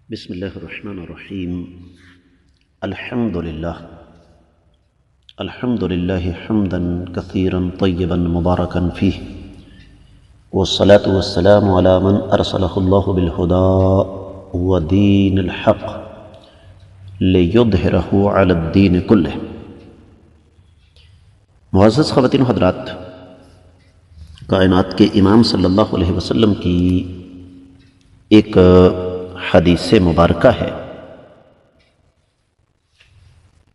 بسم اللہ الرحمن الرحیم الحمد للہ حمدا کثیرا طیبا مبارکا فیہ والصلاة والسلام علی من ارسلہ اللہ بالہدى ودین الحق لیظہرہ علی الدین کلہ۔ معزز خواتین و حضرات، کائنات کے امام صلی اللہ علیہ وسلم کی ایک حدیث مبارکہ ہے،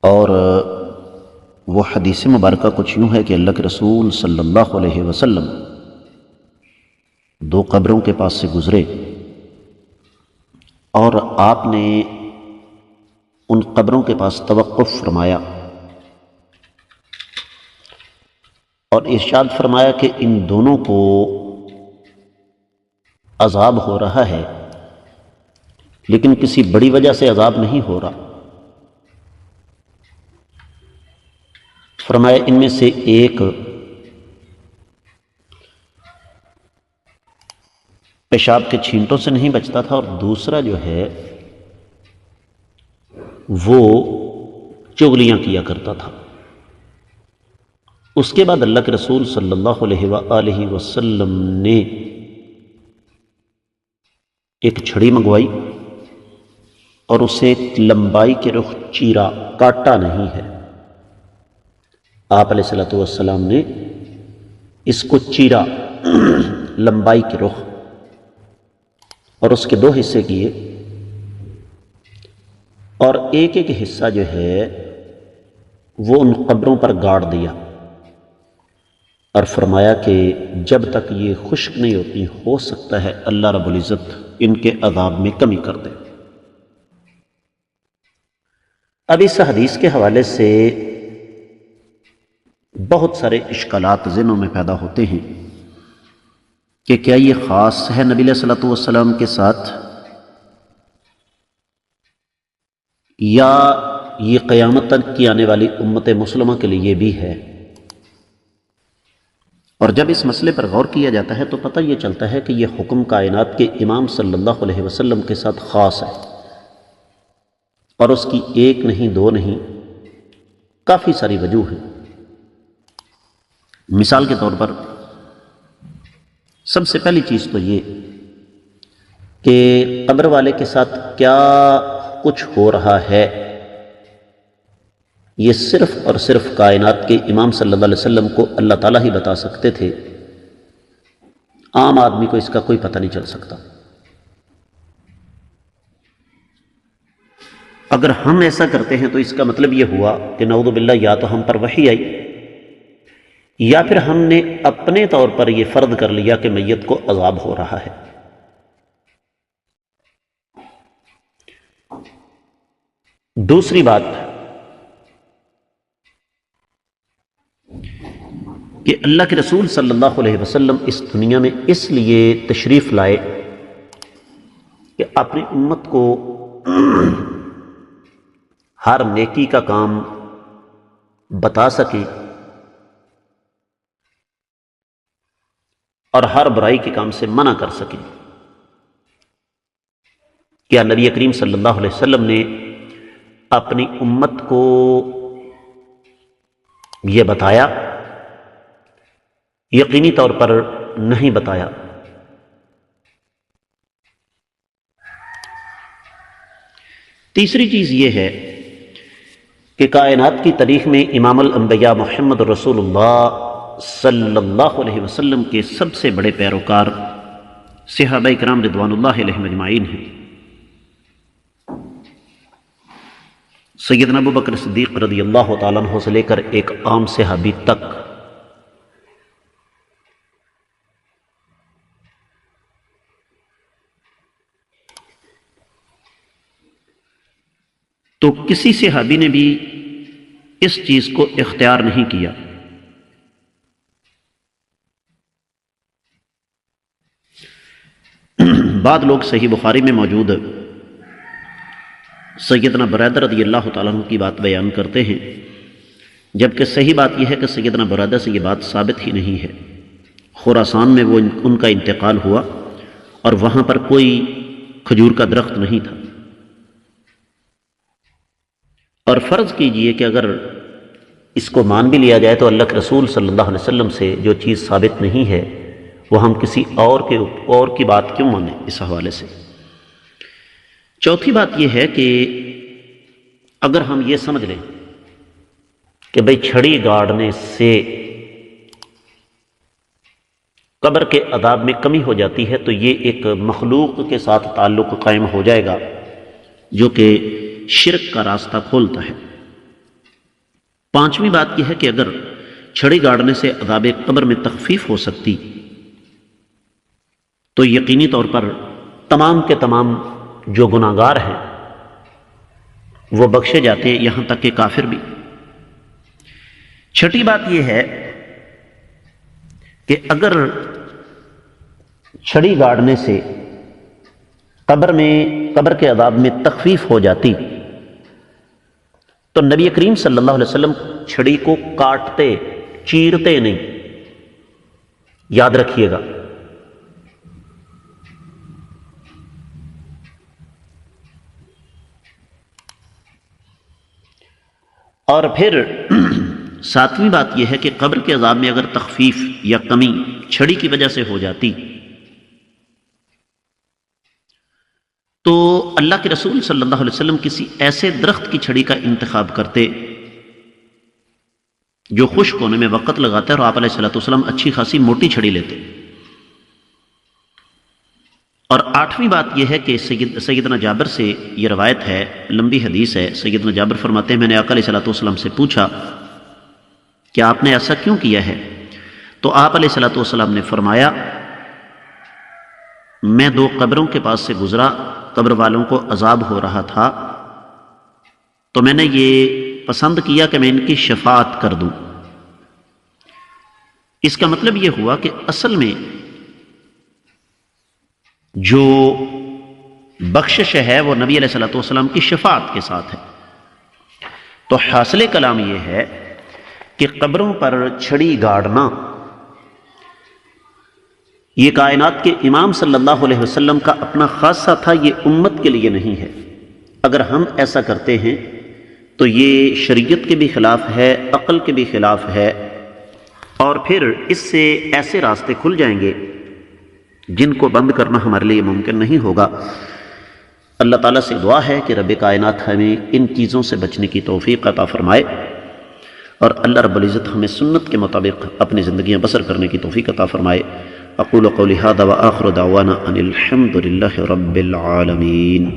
اور وہ حدیث مبارکہ کچھ یوں ہے کہ اللہ کے رسول صلی اللہ علیہ وسلم دو قبروں کے پاس سے گزرے اور آپ نے ان قبروں کے پاس توقف فرمایا اور ارشاد فرمایا کہ ان دونوں کو عذاب ہو رہا ہے، لیکن کسی بڑی وجہ سے عذاب نہیں ہو رہا۔ فرمایا ان میں سے ایک پیشاب کے چھینٹوں سے نہیں بچتا تھا، اور دوسرا جو ہے وہ چغلیاں کیا کرتا تھا۔ اس کے بعد اللہ کے رسول صلی اللہ علیہ وآلہ وسلم نے ایک چھڑی منگوائی اور اسے لمبائی کے رخ چیرا، کاٹا نہیں ہے۔ آپ علیہ الصلوۃ والسلام نے اس کو چیرا لمبائی کے رخ، اور اس کے دو حصے کیے، اور ایک ایک حصہ جو ہے وہ ان قبروں پر گاڑ دیا، اور فرمایا کہ جب تک یہ خشک نہیں ہوتی ہو سکتا ہے اللہ رب العزت ان کے عذاب میں کمی کر دے۔ اب اس حدیث کے حوالے سے بہت سارے اشکالات ذہنوں میں پیدا ہوتے ہیں کہ کیا یہ خاص ہے نبی علیہ الصلوۃ والسلام کے ساتھ، یا یہ قیامت تک کی آنے والی امت مسلمہ کے لیے بھی ہے؟ اور جب اس مسئلے پر غور کیا جاتا ہے تو پتہ یہ چلتا ہے کہ یہ حکم کائنات کے امام صلی اللہ علیہ وسلم کے ساتھ خاص ہے، اور اس کی ایک نہیں، دو نہیں، کافی ساری وجوہ ہیں۔ مثال کے طور پر سب سے پہلی چیز تو یہ کہ قبر والے کے ساتھ کیا کچھ ہو رہا ہے، یہ صرف اور صرف کائنات کے امام صلی اللہ علیہ وسلم کو اللہ تعالیٰ ہی بتا سکتے تھے، عام آدمی کو اس کا کوئی پتہ نہیں چل سکتا۔ اگر ہم ایسا کرتے ہیں تو اس کا مطلب یہ ہوا کہ نعوذ باللہ یا تو ہم پر وحی آئی، یا پھر ہم نے اپنے طور پر یہ فرض کر لیا کہ میت کو عذاب ہو رہا ہے۔ دوسری بات کہ اللہ کے رسول صلی اللہ علیہ وسلم اس دنیا میں اس لیے تشریف لائے کہ اپنی امت کو ہر نیکی کا کام بتا سکیں اور ہر برائی کے کام سے منع کر سکیں۔ کیا نبی کریم صلی اللہ علیہ وسلم نے اپنی امت کو یہ بتایا؟ یقینی طور پر نہیں بتایا۔ تیسری چیز یہ ہے کہ کائنات کی تاریخ میں امام الانبیاء محمد رسول اللہ صلی اللہ علیہ وسلم کے سب سے بڑے پیروکار صحابہ کرام رضوان اللہ علیہم اجمعین ہیں۔ سیدنا ابو بکر صدیق رضی اللہ تعالیٰ عنہ سے لے کر ایک عام صحابی تک، تو کسی صحابی نے بھی اس چیز کو اختیار نہیں کیا۔ بعض لوگ صحیح بخاری میں موجود سیدنا برادہ رضی اللہ تعالیٰ عنہ کی بات بیان کرتے ہیں، جبکہ صحیح بات یہ ہے کہ سیدنا برادہ سے یہ بات ثابت ہی نہیں ہے۔ خراسان میں وہ ان کا انتقال ہوا، اور وہاں پر کوئی کھجور کا درخت نہیں تھا، اور فرض کیجئے کہ اگر اس کو مان بھی لیا جائے تو اللہ کے رسول صلی اللہ علیہ وسلم سے جو چیز ثابت نہیں ہے وہ ہم کسی اور کی بات کیوں مانیں اس حوالے سے۔ چوتھی بات یہ ہے کہ اگر ہم یہ سمجھ لیں کہ بھئی چھڑی گاڑنے سے قبر کے عذاب میں کمی ہو جاتی ہے تو یہ ایک مخلوق کے ساتھ تعلق قائم ہو جائے گا جو کہ شرک کا راستہ کھولتا ہے۔ پانچویں بات یہ ہے کہ اگر چھڑی گاڑنے سے عذاب قبر میں تخفیف ہو سکتی تو یقینی طور پر تمام کے تمام جو گناہگار ہیں وہ بخشے جاتے ہیں، یہاں تک کہ کافر بھی۔ چھٹی بات یہ ہے کہ اگر چھڑی گاڑنے سے قبر کے عذاب میں تخفیف ہو جاتی تو نبی کریم صلی اللہ علیہ وسلم چھڑی کو کاٹتے چیرتے نہیں، یاد رکھیے گا۔ اور پھر ساتویں بات یہ ہے کہ قبر کے عذاب میں اگر تخفیف یا کمی چھڑی کی وجہ سے ہو جاتی تو اللہ کے رسول صلی اللہ علیہ وسلم کسی ایسے درخت کی چھڑی کا انتخاب کرتے جو خشک ہونے میں وقت لگاتا ہے، اور آپ علیہ الصلوۃ والسلام اچھی خاصی موٹی چھڑی لیتے۔ اور آٹھویں بات یہ ہے کہ سیدنا جابر سے یہ روایت ہے، لمبی حدیث ہے۔ سیدنا جابر فرماتے ہیں میں نے آقا علیہ الصلوۃ والسلام سے پوچھا کہ آپ نے ایسا کیوں کیا ہے؟ تو آپ علیہ الصلوۃ والسلام نے فرمایا میں 2 قبروں کے پاس سے گزرا، قبر والوں کو عذاب ہو رہا تھا تو میں نے یہ پسند کیا کہ میں ان کی شفاعت کر دوں۔ اس کا مطلب یہ ہوا کہ اصل میں جو بخشش ہے وہ نبی علیہ الصلوۃ والسلام کی شفاعت کے ساتھ ہے۔ تو حاصل کلام یہ ہے کہ قبروں پر چھڑی گاڑنا یہ کائنات کے امام صلی اللہ علیہ وسلم کا اپنا خاصہ تھا، یہ امت کے لیے نہیں ہے۔ اگر ہم ایسا کرتے ہیں تو یہ شریعت کے بھی خلاف ہے، عقل کے بھی خلاف ہے، اور پھر اس سے ایسے راستے کھل جائیں گے جن کو بند کرنا ہمارے لیے ممکن نہیں ہوگا۔ اللہ تعالیٰ سے دعا ہے کہ رب کائنات ہمیں ان چیزوں سے بچنے کی توفیق عطا فرمائے، اور اللہ رب العزت ہمیں سنت کے مطابق اپنی زندگیاں بسر کرنے کی توفیق عطا فرمائے۔ اقول قولی ھذا وآخر دعوانا ان الحمد للہ رب العالمین۔